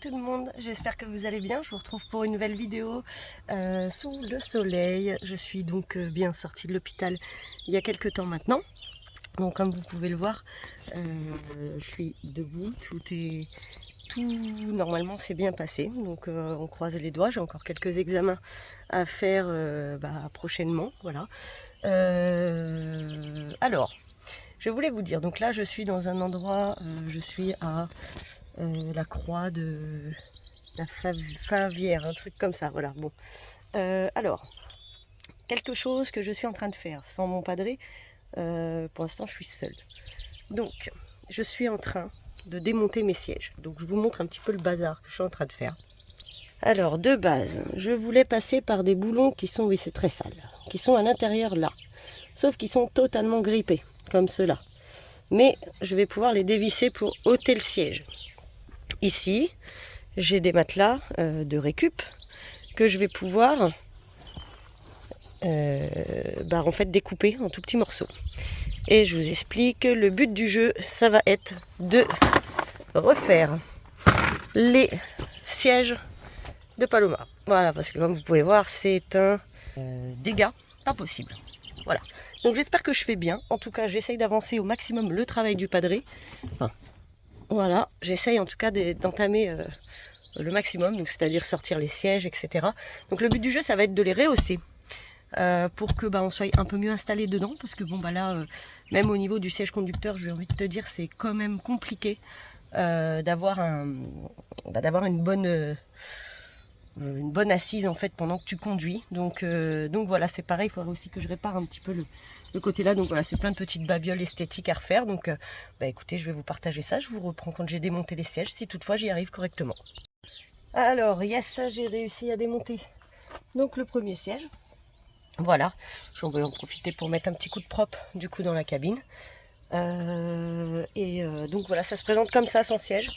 tout le monde, j'espère que vous allez bien. Je vous retrouve pour une nouvelle vidéo sous le soleil. Je suis donc bien sortie de l'hôpital il y a quelques temps maintenant. Donc comme vous pouvez le voir, je suis debout, tout normalement c'est bien passé. Donc on croise les doigts, j'ai encore quelques examens à faire prochainement. Voilà. Alors, je voulais vous dire, donc là je suis dans un endroit, je suis à la croix de la Favière, un truc comme ça, voilà. Bon, alors, quelque chose que je suis en train de faire sans mon padré, pour l'instant je suis seule. Donc, je suis en train de démonter mes sièges. Donc je vous montre un petit peu le bazar que je suis en train de faire. Alors, de base, je voulais passer par des boulons qui sont, oui c'est très sale, qui sont à l'intérieur là. Sauf qu'ils sont totalement grippés, comme ceux-là. Mais je vais pouvoir les dévisser pour ôter le siège. Ici, j'ai des matelas de récup que je vais pouvoir en fait découper en tout petits morceaux. Et je vous explique, le but du jeu, ça va être de refaire les sièges de Paloma. Voilà, parce que comme vous pouvez voir, c'est un dégât pas possible. Voilà, donc j'espère que je fais bien. En tout cas, j'essaye d'avancer au maximum le travail du padré. Enfin, voilà, j'essaye en tout cas d'entamer le maximum, donc c'est-à-dire sortir les sièges, etc. Donc le but du jeu, ça va être de les rehausser pour que on soit un peu mieux installé dedans, parce que même au niveau du siège conducteur, j'ai envie de te dire, c'est quand même compliqué d'avoir une bonne assise en fait pendant que tu conduis. Donc voilà, c'est pareil, il faudrait aussi que je répare un petit peu le côté là. Donc voilà, c'est plein de petites babioles esthétiques à refaire. Donc écoutez, je vais vous partager ça. Je vous reprends quand j'ai démonté les sièges, si toutefois j'y arrive correctement. Alors, yes, j'ai réussi à démonter donc le premier siège. Voilà, j'en vais en profiter pour mettre un petit coup de propre du coup dans la cabine. Donc voilà, ça se présente comme ça sans siège.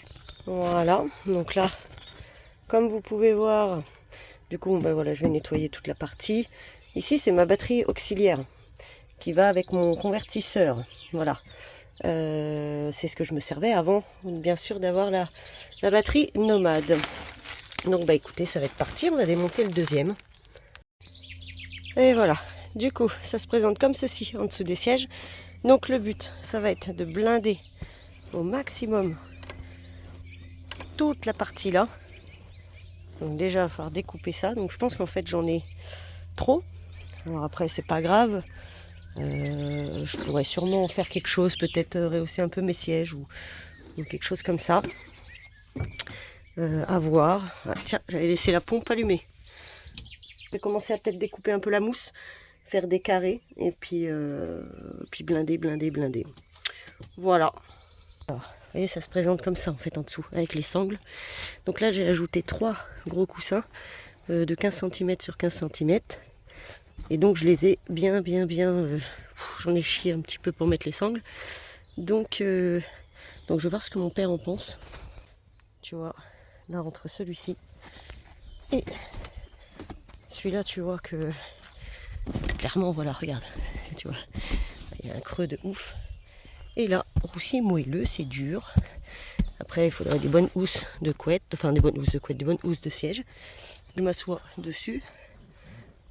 Voilà, donc là, comme vous pouvez voir, du coup, voilà, je vais nettoyer toute la partie. Ici, c'est ma batterie auxiliaire qui va avec mon convertisseur. Voilà, c'est ce que je me servais avant, bien sûr, d'avoir la batterie nomade. Donc, écoutez, ça va être parti. On va démonter le deuxième. Et voilà, du coup, ça se présente comme ceci en dessous des sièges. Donc, le but, ça va être de blinder au maximum toute la partie là. Donc déjà, il va falloir découper ça. Donc je pense qu'en fait, j'en ai trop. Alors après, c'est pas grave. Je pourrais sûrement faire quelque chose, peut-être rehausser un peu mes sièges ou quelque chose comme ça. À voir. Ah, tiens, j'avais laissé la pompe allumée. Je vais commencer à peut-être découper un peu la mousse, faire des carrés et puis blinder. Voilà. Alors, vous voyez, ça se présente comme ça en fait en dessous, avec les sangles. Donc là, j'ai ajouté 3 gros coussins de 15 cm sur 15 cm. Et donc, je les ai bien... j'en ai chié un petit peu pour mettre les sangles. Donc je vais voir ce que mon père en pense. Tu vois, là, entre celui-ci et celui-là, tu vois que... Clairement, voilà, regarde. Tu vois, il y a un creux de ouf. Et là, aussi moelleux, c'est dur. Après, il faudrait des bonnes housses de couette, des bonnes housses de siège. Je m'assois dessus.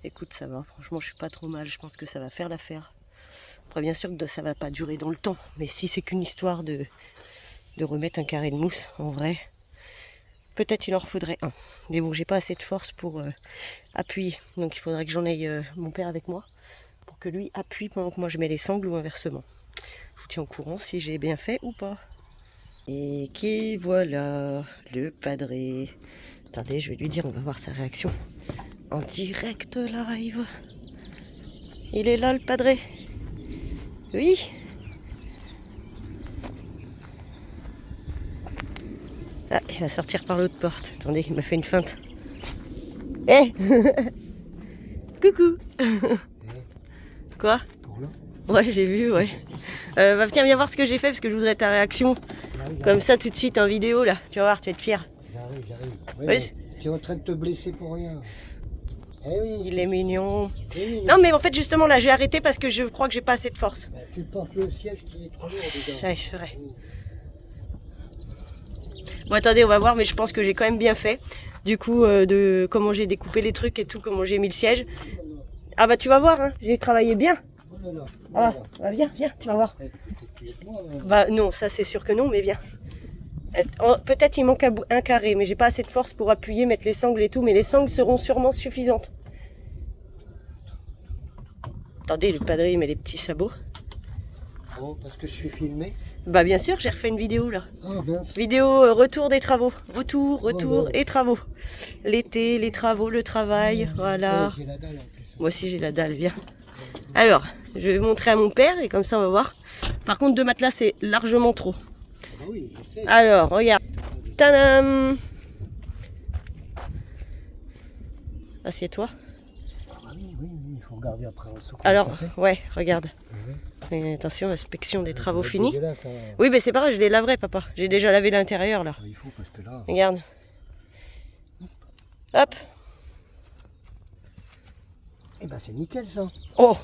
Écoute, ça va. Franchement, je suis pas trop mal. Je pense que ça va faire l'affaire. Après, bien sûr que ça va pas durer dans le temps. Mais si c'est qu'une histoire de remettre un carré de mousse, en vrai, peut-être il en faudrait un. Mais bon, j'ai pas assez de force pour appuyer. Donc, il faudrait que j'en aille mon père avec moi pour que lui appuie pendant que moi je mets les sangles ou inversement. Je vous tiens au courant si j'ai bien fait ou pas. Et qui voilà, le padré. Attendez, je vais lui dire, on va voir sa réaction en direct live. Il est là, le padré. Oui. Ah, il va sortir par l'autre porte. Attendez, il m'a fait une feinte. Hé Coucou. Quoi? Ouais, j'ai vu, ouais. Tiens, viens voir ce que j'ai fait parce que je voudrais ta réaction. Comme ça, tout de suite en vidéo, là. Tu vas voir, tu vas être fier. J'arrive. Oui. Tu es en train de te blesser pour rien. Eh oui. Il est mignon. Non, mais en fait, justement, là, j'ai arrêté parce que je crois que j'ai pas assez de force. Tu portes le siège qui est trop lourd déjà. Ouais, je ferai. Bon, attendez, on va voir, mais je pense que j'ai quand même bien fait. Du coup, de comment j'ai découpé les trucs et tout, comment j'ai mis le siège. Ah bah tu vas voir, hein, j'ai travaillé bien. Ah bah viens, tu vas voir. Bah non, ça c'est sûr que non, mais viens. Peut-être il manque un carré, mais j'ai pas assez de force pour appuyer, mettre les sangles et tout, mais les sangles seront sûrement suffisantes. Attendez, le padré il met les petits sabots. Oh, parce que je suis filmé. Bah bien sûr, j'ai refait une vidéo là. Ah mince. Vidéo retour des travaux. Retour et travaux. L'été, les travaux, le travail, voilà. J'ai la dalle en plus. Moi aussi j'ai la dalle, viens. Alors, je vais montrer à mon père et comme ça on va voir. Par contre, 2 matelas c'est largement trop. Ah oui, je sais. Alors, regarde. Tadam! Assieds-toi. Ah oui, il faut regarder après. Alors, ouais, regarde. Et attention, inspection des travaux finis. Là, ça... Oui, mais c'est pas grave, je les laverai, papa. J'ai déjà lavé l'intérieur là. Il faut parce que là... Regarde. Hop. Eh ben c'est nickel ça. Oh.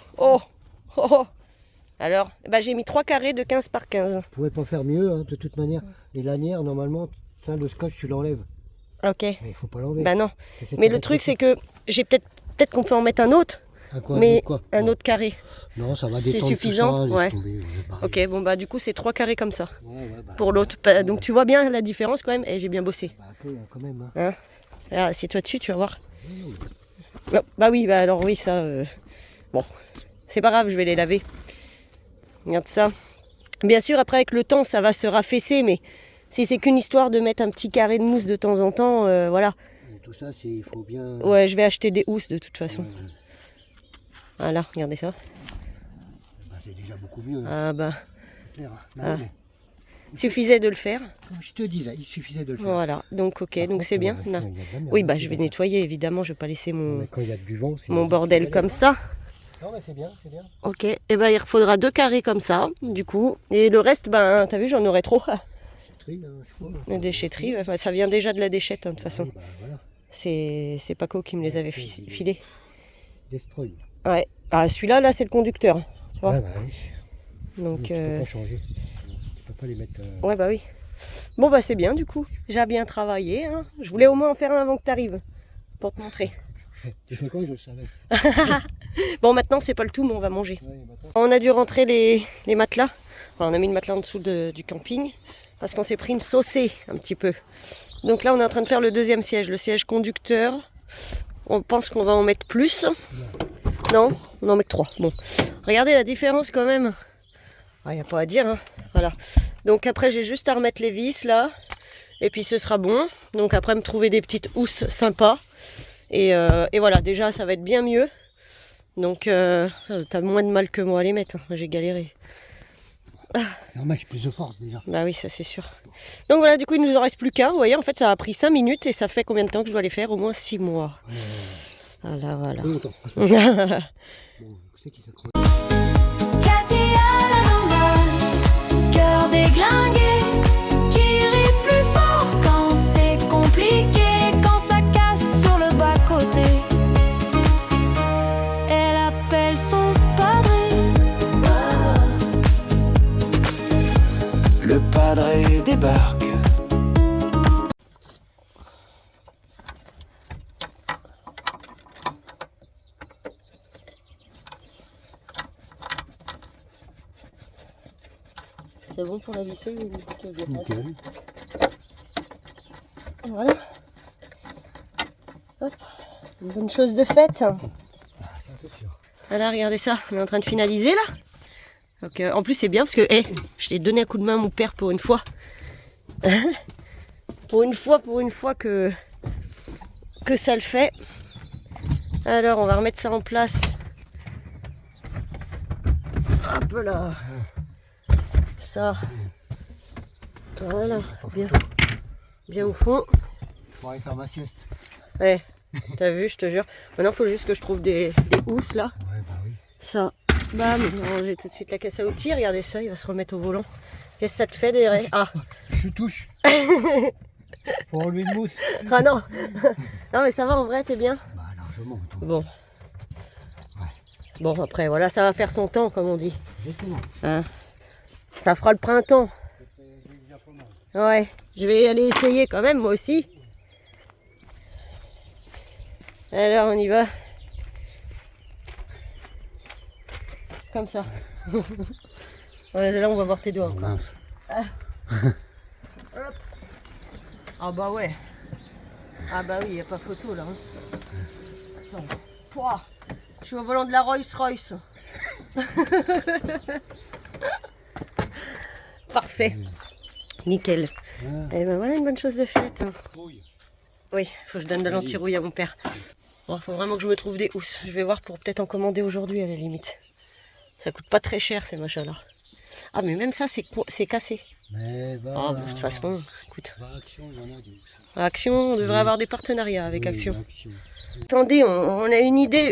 Alors, bah, j'ai mis 3 carrés de 15 par 15. Vous pouvez pas faire mieux, hein, de toute manière. Les lanières, normalement, ça, le scotch, tu l'enlèves. Ok. Mais il faut pas l'enlever. Bah non. Mais le truc, c'est que j'ai peut-être qu'on peut en mettre un autre. Mais un autre carré. Non, ça va c'est détendre suffisant. tout ça, Ouais. tomber, Ok, bon bah du coup c'est 3 carrés comme ça. Bah, pour l'autre. Donc tu vois bien la différence quand même. Et j'ai bien bossé. Bah, un peu quand même. Hein. Ah, assieds-toi dessus, tu vas voir. Bah oui, bah alors oui, ça... Bon, c'est pas grave, je vais les laver. Regarde ça. Bien sûr, après avec le temps, ça va se raffaisser, mais si c'est qu'une histoire de mettre un petit carré de mousse de temps en temps, voilà. Et tout ça, il faut bien... Ouais, je vais acheter des housses de toute façon. Voilà, regardez ça. Bah, c'est déjà beaucoup mieux. Ah bah... Clair, hein. Ah. Mais, Suffisait de le faire. comme je te disais, il suffisait de le faire. Voilà, donc ok, donc c'est bien. Il y a de la merde, Oui, bah hein, je c'est vais bien. nettoyer évidemment, je vais pas laisser Mais quand il y a du vent, c'est... mon bordel comme ça. Non, mais c'est bien, c'est bien. Ok, et ben il faudra 2 carrés comme ça, du coup. Et le reste, ben t'as vu, j'en aurai trop. Déchetterie, je crois. La déchetterie, ça vient déjà de la déchette, hein, de toute façon. Oui, bah, voilà. C'est Paco qui me les avait filés. Destroy. Ouais, ah, celui-là, là, c'est le conducteur. Tu vois. Ouais, bah oui. Donc, Tu peux pas changer. Tu peux pas les mettre... ouais, bah oui. Bon, bah c'est bien, du coup. J'ai bien travaillé. Hein. Je voulais au moins en faire un avant que tu arrives, pour te montrer. Tu fais quoi, je le savais. Bon, maintenant, c'est pas le tout, mais on va manger. Ouais, maintenant... On a dû rentrer les matelas. Enfin, on a mis le matelas en dessous du camping, parce qu'on s'est pris une saucée, un petit peu. Donc là, on est en train de faire le 2e siège, le siège conducteur. On pense qu'on va en mettre plus. Non, on en met que 3. Bon, regardez la différence quand même. Il n'y a pas à dire, hein. Voilà. Donc après, j'ai juste à remettre les vis là. Et puis ce sera bon. Donc après, me trouver des petites housses sympas. Et voilà, déjà, ça va être bien mieux. Donc, t'as moins de mal que moi à les mettre. Hein. J'ai galéré. Normal, j'ai plus de force déjà. Bah oui, ça c'est sûr. Donc voilà, du coup, il ne nous en reste plus qu'un. Vous voyez, en fait, ça a pris 5 minutes. Et ça fait combien de temps que je dois les faire? Au moins 6 mois. Voilà. Plus longtemps. Bon, C'est qui ça? Cathy à la normale, cœur déglingué, qui rit plus fort quand c'est compliqué, quand ça casse sur le bas-côté. Elle appelle son padré. Le padré débarque. c'est bon pour la visser ou tu veux que je le fasse? Nickel. Voilà. Hop. Une bonne chose de faite. Ah, ça c'est sûr. Voilà, regardez ça. On est en train de finaliser là. Donc, en plus, c'est bien parce que je t'ai donné un coup de main à mon père pour une fois. pour une fois que ça le fait. Alors, on va remettre ça en place. Hop là. Ça. Voilà. Bien au fond. Pour aller faire ma sieste. Ouais, t'as vu, je te jure. Maintenant, il faut juste que je trouve des housses là. Ouais, bah oui. Ça, bam, j'ai tout de suite la caisse à outils. Regardez ça, il va se remettre au volant. Qu'est-ce que ça te fait des... Ah, Je touche. Faut enlever une mousse. ah non. Non mais ça va en vrai, t'es bien. Bah largement. Donc. Bon. Bon, après, voilà, ça va faire son temps, comme on dit. Exactement. Hein, ça fera le printemps. J'ai déjà pas mal. Ouais. Je vais aller essayer quand même, moi aussi. Alors, on y va. Comme ça. Ouais, là, on va voir tes doigts encore. Mince. Ah bah ouais. Ah bah oui, il n'y a pas photo là. Hein. Attends. Pouah. Je suis au volant de la Rolls-Royce. Parfait. Nickel. Et ben voilà une bonne chose de faite. Hein. Oui, faut que je donne de l'anti-rouille à mon père. Bon, faut vraiment que je me trouve des housses. Je vais voir pour peut-être en commander aujourd'hui à la limite. Ça coûte pas très cher ces machins-là. Ah mais même ça c'est cassé. Mais va. Ah bah, de toute façon, écoute. Va Action, il y en a des. Action, on devrait avoir des partenariats avec Oui, Action. Action. Attendez, on a une idée,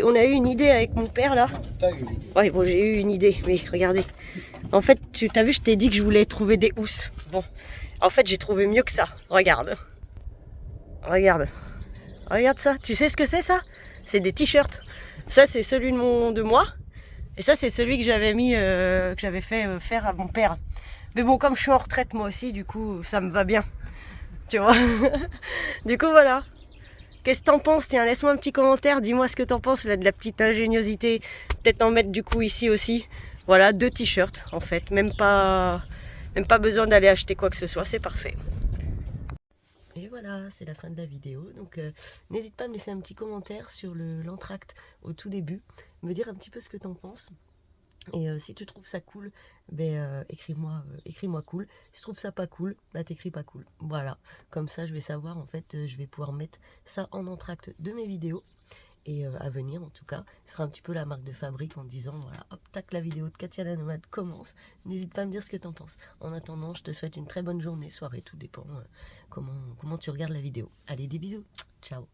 avec mon père là. T'as eu l'idée. Ouais, bon, j'ai eu une idée, mais regardez. En fait, tu t'as vu, je t'ai dit que je voulais trouver des housses. Bon, en fait, j'ai trouvé mieux que ça. Regarde. Regarde. Regarde ça. Tu sais ce que c'est ça? C'est des t-shirts. Ça, c'est celui de moi. Et ça, c'est celui que j'avais mis, que j'avais fait faire à mon père. Mais bon, comme je suis en retraite moi aussi, du coup, ça me va bien. Tu vois? Du coup, voilà. Qu'est-ce que t'en penses? Tiens, laisse-moi un petit commentaire, dis-moi ce que t'en penses, là, de la petite ingéniosité. Peut-être en mettre du coup ici aussi. Voilà, 2 t-shirts en fait, même pas besoin d'aller acheter quoi que ce soit, c'est parfait. Et voilà, c'est la fin de la vidéo. Donc n'hésite pas à me laisser un petit commentaire sur l'entracte au tout début, me dire un petit peu ce que t'en penses. Et si tu trouves ça cool, ben, écris-moi cool. Si tu trouves ça pas cool, bah t'écris pas cool. Voilà, comme ça je vais savoir, en fait, je vais pouvoir mettre ça en entracte de mes vidéos. Et à venir en tout cas, ce sera un petit peu la marque de fabrique en disant voilà, hop, tac, la vidéo de Katia la Nomade commence. N'hésite pas à me dire ce que t'en penses. En attendant, je te souhaite une très bonne journée, soirée, tout dépend comment tu regardes la vidéo. Allez, des bisous, ciao.